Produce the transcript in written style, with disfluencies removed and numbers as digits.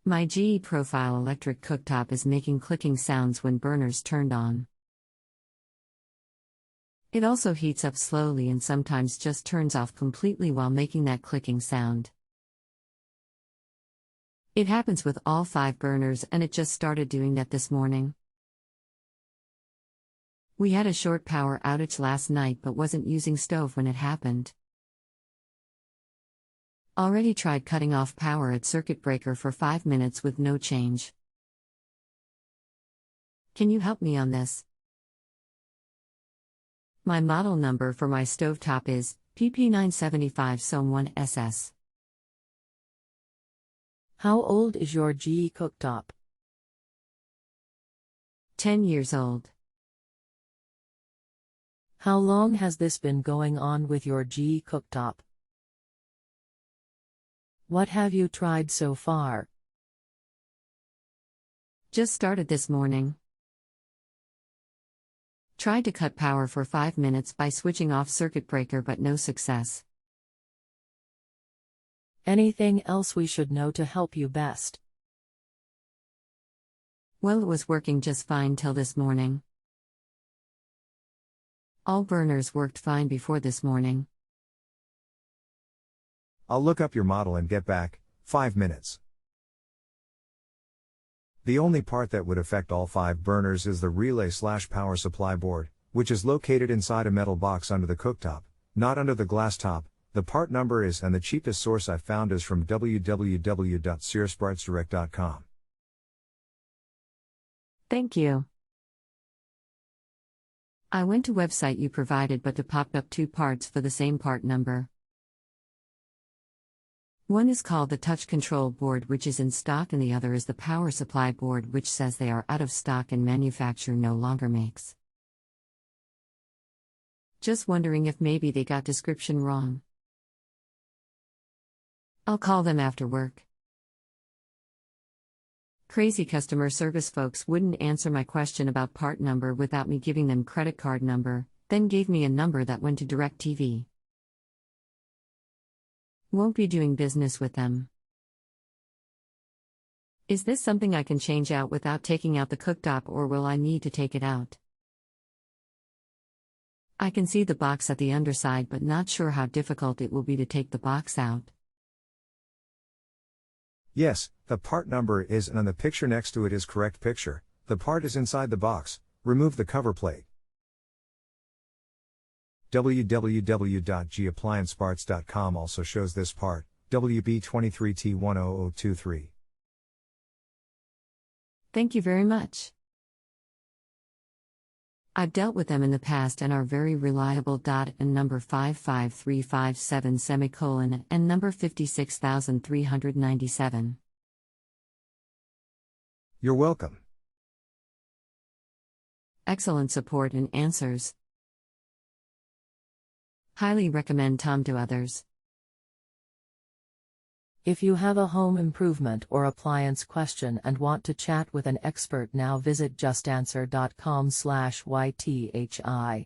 My GE Profile electric cooktop is making clicking sounds when burners turned on. It also heats up slowly and sometimes just turns off completely while making that clicking sound. It happens with all 5 burners and it just started doing that this morning. We had a short power outage last night but wasn't using stove when it happened. Already tried cutting off power at circuit breaker for 5 minutes with no change. Can you help me on this? My model number for my stovetop is PP975-1SS. How old is your GE cooktop? 10 years old. How long has this been going on with your GE cooktop? What have you tried so far? Just started this morning. Tried to cut power for 5 minutes by switching off circuit breaker but no success. Anything else we should know to help you best? Well, it was working just fine till this morning. All burners worked fine before this morning. I'll look up your model and get back. 5 minutes. The only part that would affect all 5 burners is the relay/power supply board, which is located inside a metal box under the cooktop, not under the glass top. The part number is, and the cheapest source I found is from www.searspartsdirect.com. Thank you. I went to website you provided but it popped up 2 parts for the same part number. One is called the touch control board which is in stock and the other is the power supply board which says they are out of stock and manufacturer no longer makes. Just wondering if maybe they got description wrong. I'll call them after work. Crazy customer service folks wouldn't answer my question about part number without me giving them credit card number, then gave me a number that went to DirecTV. Won't be doing business with them. Is this something I can change out without taking out the cooktop or will I need to take it out? I can see the box at the underside but not sure how difficult it will be to take the box out. Yes, the part number is and on the picture next to it is correct picture. The part is inside the box. Remove the cover plate. www.gapplianceparts.com also shows this part, WB23T10023. Thank you very much. I've dealt with them in the past and are very reliable. And number 55357 and number 56397. You're welcome. Excellent support and answers. Highly recommend Tom to others. If you have a home improvement or appliance question and want to chat with an expert now visit justanswer.com/ythi.